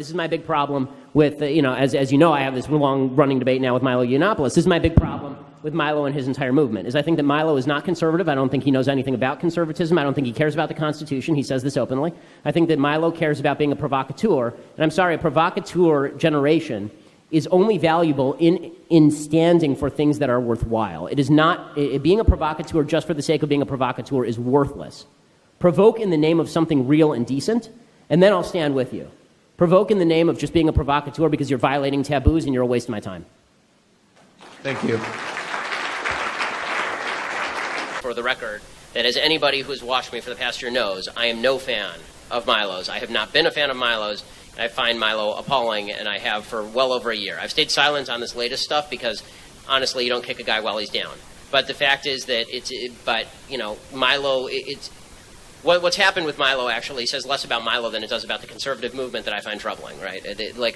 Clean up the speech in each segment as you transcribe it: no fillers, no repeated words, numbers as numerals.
this is my big problem with, as you know, I have this long-running debate now with Milo Yiannopoulos. This is my big problem with Milo and his entire movement, is I think that Milo is not conservative. I don't think he knows anything about conservatism. I don't think he cares about the Constitution. He says this openly. I think that Milo cares about being a provocateur. And I'm sorry, a provocateur generation is only valuable in standing for things that are worthwhile. It is not, being a provocateur just for the sake of being a provocateur is worthless. Provoke in the name of something real and decent, and then I'll stand with you. Provoke in the name of just being a provocateur because you're violating taboos and you're a waste of my time. Thank you. For the record, that as anybody who's watched me for the past year knows, I am no fan of Milo's. I have not been a fan of Milo's. I find Milo appalling, and I have for well over a year. I've stayed silent on this latest stuff because, honestly, you don't kick a guy while he's down. But the fact is that Milo, what's happened with Milo actually says less about Milo than it does about the conservative movement that I find troubling, right?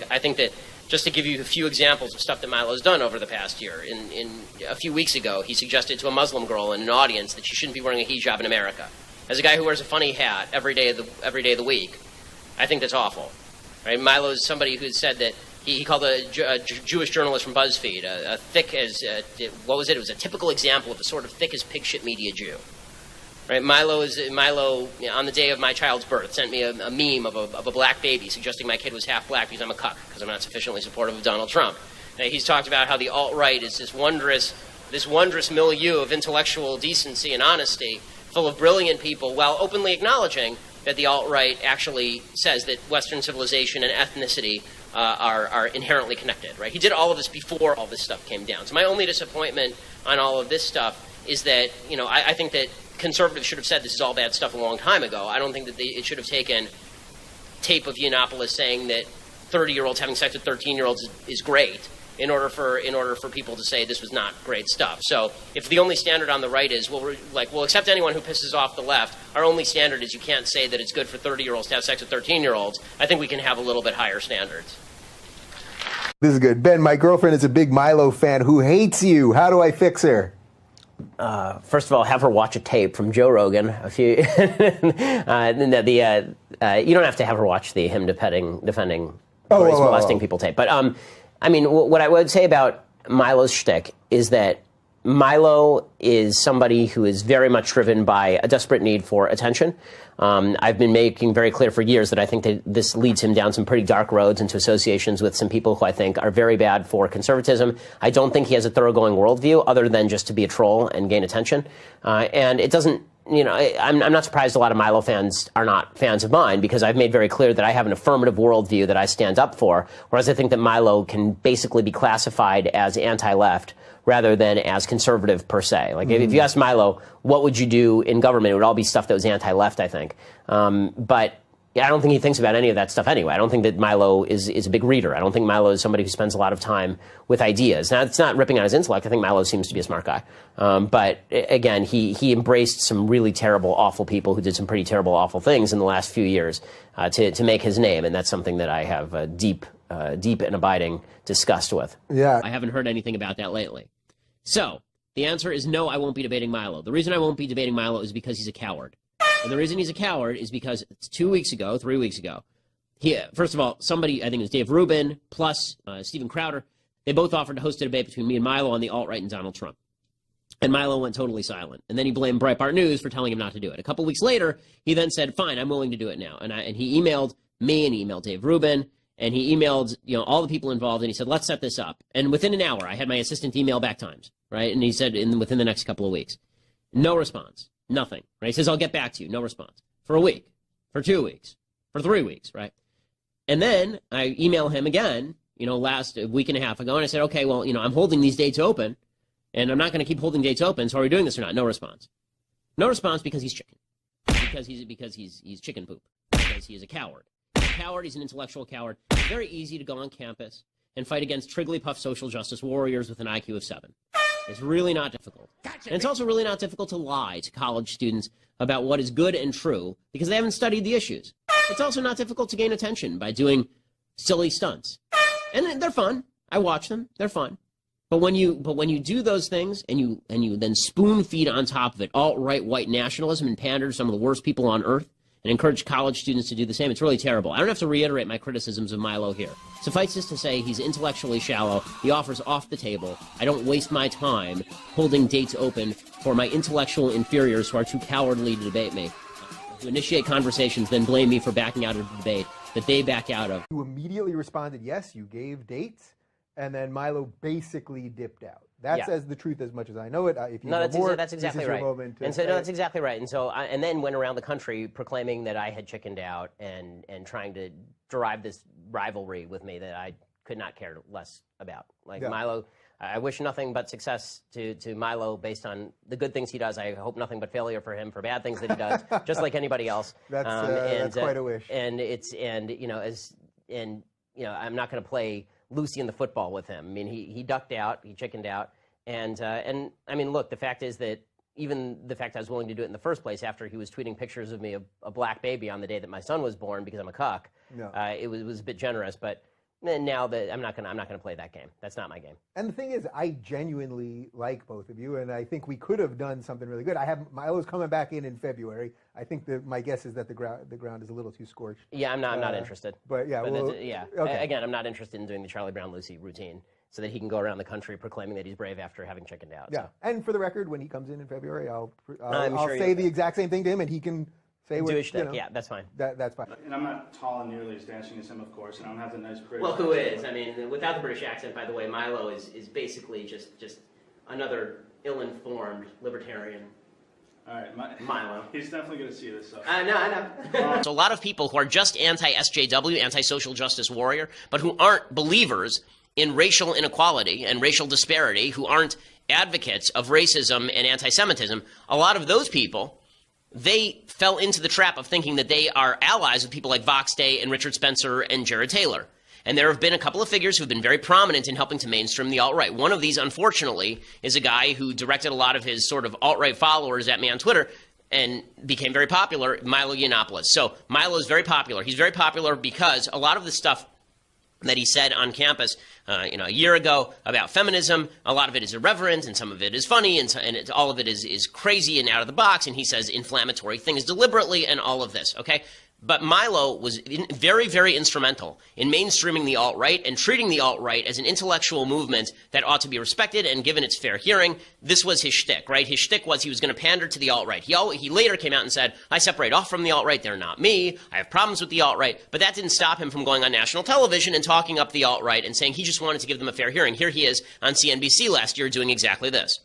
I think that, just to give you a few examples of stuff that Milo's done over the past year, in a few weeks ago, he suggested to a Muslim girl in an audience that she shouldn't be wearing a hijab in America. As a guy who wears a funny hat every day of the week, I think that's awful. Right? Milo's somebody who said that he called a Jewish journalist from BuzzFeed a thick as, what was it? It was a typical example of a sort of thick as pig shit media Jew. Right? Milo, on the day of my child's birth, sent me a meme of a black baby suggesting my kid was half black because I'm a cuck, because I'm not sufficiently supportive of Donald Trump. And he's talked about how the alt-right is this wondrous milieu of intellectual decency and honesty, full of brilliant people, while openly acknowledging that the alt-right actually says that Western civilization and ethnicity are inherently connected. Right? He did all of this before all this stuff came down. So my only disappointment on all of this stuff is that, I think that conservatives should have said this is all bad stuff a long time ago. I don't think that it should have taken tape of Yiannopoulos saying that 30-year-olds having sex with 13-year-olds is great in order for people to say this was not great stuff. So if the only standard on the right is we'll accept anyone who pisses off the left, our only standard is you can't say that it's good for 30-year-olds to have sex with 13-year-olds, I think we can have a little bit higher standards. This is good. Ben, my girlfriend is a big Milo fan who hates you. How do I fix her? First of all, have her watch a tape from Joe Rogan. You don't have to have her watch the him defending molesting people tape. But what I would say about Milo's shtick is that Milo is somebody who is very much driven by a desperate need for attention. I've been making very clear for years that I think that this leads him down some pretty dark roads into associations with some people who I think are very bad for conservatism. I don't think he has a thoroughgoing worldview other than just to be a troll and gain attention. And it doesn't, I'm not surprised a lot of Milo fans are not fans of mine because I've made very clear that I have an affirmative worldview that I stand up for, whereas I think that Milo can basically be classified as anti-left rather than as conservative per se. Like, if you ask Milo, what would you do in government, it would all be stuff that was anti-left, I think. But I don't think he thinks about any of that stuff anyway. I don't think that Milo is a big reader. I don't think Milo is somebody who spends a lot of time with ideas. Now, it's not ripping on his intellect. I think Milo seems to be a smart guy. But again, he embraced some really terrible, awful people who did some pretty terrible, awful things in the last few years to make his name. And that's something that I have a deep and abiding disgust with. Yeah. I haven't heard anything about that lately. So, the answer is no, I won't be debating Milo. The reason I won't be debating Milo is because he's a coward. And the reason he's a coward is because 3 weeks ago, first of all, somebody, I think it was Dave Rubin plus Steven Crowder, they both offered to host a debate between me and Milo on the alt-right and Donald Trump. And Milo went totally silent. And then he blamed Breitbart News for telling him not to do it. A couple weeks later, he then said, fine, I'm willing to do it now. And he emailed me and he emailed Dave Rubin. And he emailed, all the people involved, and he said, let's set this up. And within an hour, I had my assistant email back times, right? And he said, within the next couple of weeks. No response. Nothing, right? He says, I'll get back to you. No response. For a week. For 2 weeks. For 3 weeks, right? And then I email him again, last week and a half ago, and I said, okay, well, I'm holding these dates open, and I'm not going to keep holding dates open, so are we doing this or not? No response. No response because he's chicken. Because he's chicken poop. Because he is a coward. Coward, he's an intellectual coward. It's very easy to go on campus and fight against Triggly-Puff social justice warriors with an IQ of 7. It's really not difficult. And it's also really not difficult to lie to college students about what is good and true because they haven't studied the issues. It's also not difficult to gain attention by doing silly stunts. And they're fun. I watch them. They're fun. But when you do those things and you then spoon feed on top of it alt-right white nationalism and pander to some of the worst people on earth, and encourage college students to do the same. It's really terrible. I don't have to reiterate my criticisms of Milo here. Suffice it to say, he's intellectually shallow. The offer's off the table. I don't waste my time holding dates open for my intellectual inferiors who are too cowardly to debate me, to initiate conversations, then blame me for backing out of the debate that they back out of. You immediately responded, yes, you gave dates, and then Milo basically dipped out. That says the truth as much as I know it. If you know more, that's exactly right. And so that's exactly right. And so and then went around the country proclaiming that I had chickened out and trying to derive this rivalry with me that I could not care less about. Like Milo, I wish nothing but success to Milo based on the good things he does. I hope nothing but failure for him for bad things that he does, just like anybody else. That's quite a wish. And I'm not going to play Lucy in the football with him. I mean, he ducked out, he chickened out, and I mean, look, the fact is that even the fact I was willing to do it in the first place after he was tweeting pictures of me of a black baby on the day that my son was born because I'm a cuck, it was a bit generous, but now that I'm not gonna play that game. That's not my game. And the thing is, I genuinely like both of you, and I think we could have done something really good. Milo's coming back in February. I think that my guess is that the ground is a little too scorched. Yeah, I'm not interested. But yeah, okay. Again, I'm not interested in doing the Charlie Brown Lucy routine so that he can go around the country proclaiming that he's brave after having chickened out. Yeah, so. And for the record, when he comes in February, I'll sure say the exact same thing to him, and he can say what, yeah, that's fine. That's fine. And I'm not tall and nearly as dashing as him, of course, and I don't have the nice British accent. Well, who is? I mean, without the British accent, by the way, Milo is basically just another ill-informed libertarian. All right, Milo. He's definitely going to see this. So. I know. So a lot of people who are just anti-SJW, anti-social justice warrior, but who aren't believers in racial inequality and racial disparity, who aren't advocates of racism and anti-Semitism, a lot of those people, they fell into the trap of thinking that they are allies with people like Vox Day and Richard Spencer and Jared Taylor. And there have been a couple of figures who have been very prominent in helping to mainstream the alt-right. One of these, unfortunately, is a guy who directed a lot of his sort of alt-right followers at me on Twitter and became very popular, Milo Yiannopoulos. So Milo is very popular. He's very popular because a lot of the stuff that he said on campus, a year ago about feminism, a lot of it is irreverent, and some of it is funny, and all of it is crazy and out of the box, and he says inflammatory things deliberately and all of this, okay? But Milo was very, very instrumental in mainstreaming the alt-right and treating the alt-right as an intellectual movement that ought to be respected and given its fair hearing. This was his shtick, right? His shtick was he was going to pander to the alt-right. He later came out and said, I separate off from the alt-right. They're not me. I have problems with the alt-right. But that didn't stop him from going on national television and talking up the alt-right and saying he just wanted to give them a fair hearing. Here he is on CNBC last year doing exactly this.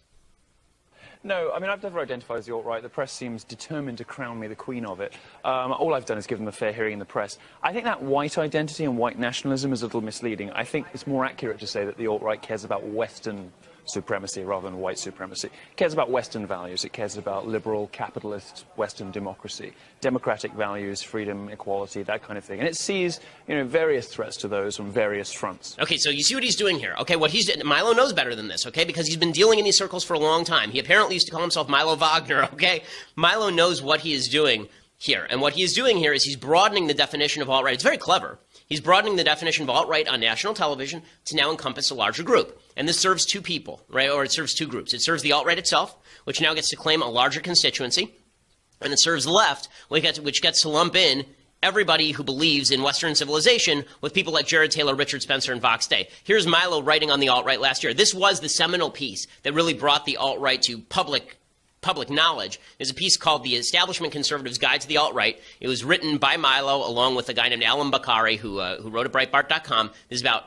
No, I mean, I've never identified as the alt-right. The press seems determined to crown me the queen of it. All I've done is give them a fair hearing in the press. I think that white identity and white nationalism is a little misleading. I think it's more accurate to say that the alt-right cares about Western supremacy rather than white supremacy. It cares about Western values. It cares about liberal, capitalist, Western democracy, democratic values, freedom, equality, that kind of thing. And it sees, various threats to those on various fronts. Okay, so you see what he's doing here. Okay, Milo knows better than this, okay, because he's been dealing in these circles for a long time. He apparently used to call himself Milo Wagner, okay? Milo knows what he is doing here. And what he is doing here is he's broadening the definition of alt-right. It's very clever. He's broadening the definition of alt-right on national television to now encompass a larger group. And this serves two people, right? Or it serves two groups. It serves the alt-right itself, which now gets to claim a larger constituency. And it serves the left, which gets to lump in everybody who believes in Western civilization with people like Jared Taylor, Richard Spencer, and Vox Day. Here's Milo writing on the alt-right last year. This was the seminal piece that really brought the alt-right to public knowledge. There's a piece called The Establishment Conservative's Guide to the Alt-Right. It was written by Milo along with a guy named Alan Bakari who wrote at Breitbart.com. This is about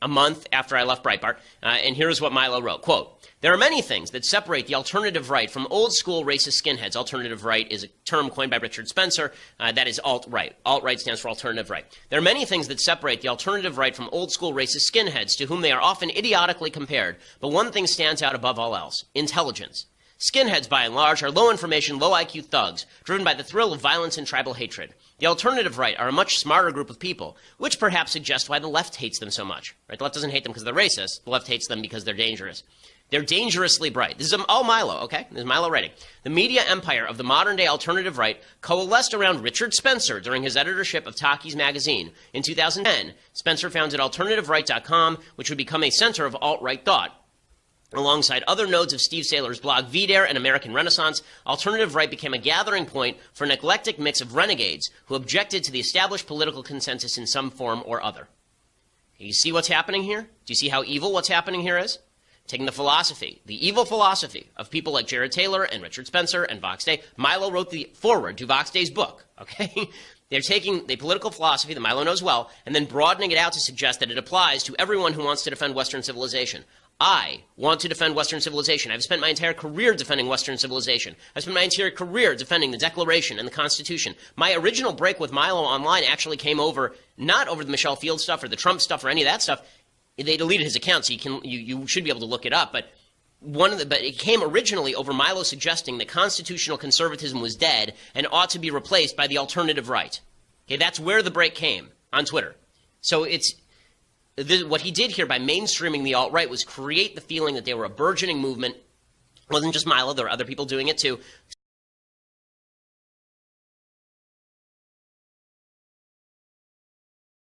a month after I left Breitbart. And here's what Milo wrote. Quote, there are many things that separate the alternative right from old-school racist skinheads. Alternative right is a term coined by Richard Spencer. That is alt-right. Alt-right stands for alternative right. There are many things that separate the alternative right from old-school racist skinheads to whom they are often idiotically compared. But one thing stands out above all else, intelligence. Skinheads, by and large, are low-information, low-IQ thugs, driven by the thrill of violence and tribal hatred. The alternative right are a much smarter group of people, which perhaps suggests why the left hates them so much. Right? The left doesn't hate them because they're racist. The left hates them because they're dangerous. They're dangerously bright. This is all Milo, okay? This is Milo writing. The media empire of the modern-day alternative right coalesced around Richard Spencer during his editorship of Talkies magazine. In 2010, Spencer founded AlternativeRight.com, which would become a center of alt-right thought. Alongside other nodes of Steve Saylor's blog VDare and American Renaissance, alternative right became a gathering point for an eclectic mix of renegades who objected to the established political consensus in some form or other. You see what's happening here? Do you see how evil what's happening here is? Taking the philosophy, the evil philosophy of people like Jared Taylor and Richard Spencer and Vox Day. Milo wrote the foreword to Vox Day's book, okay? They're taking the political philosophy that Milo knows well and then broadening it out to suggest that it applies to everyone who wants to defend Western civilization. I want to defend Western civilization. I've spent my entire career defending Western civilization. I've spent my entire career defending the Declaration and the Constitution. My original break with Milo online actually came over, not over the Michelle Field stuff or the Trump stuff or any of that stuff. They deleted his account, so you should be able to look it up. But but it came originally over Milo suggesting that constitutional conservatism was dead and ought to be replaced by the alternative right. Okay, that's where the break came on Twitter. So what he did here by mainstreaming the alt-right was create the feeling that they were a burgeoning movement. It wasn't just Milo, there were other people doing it too,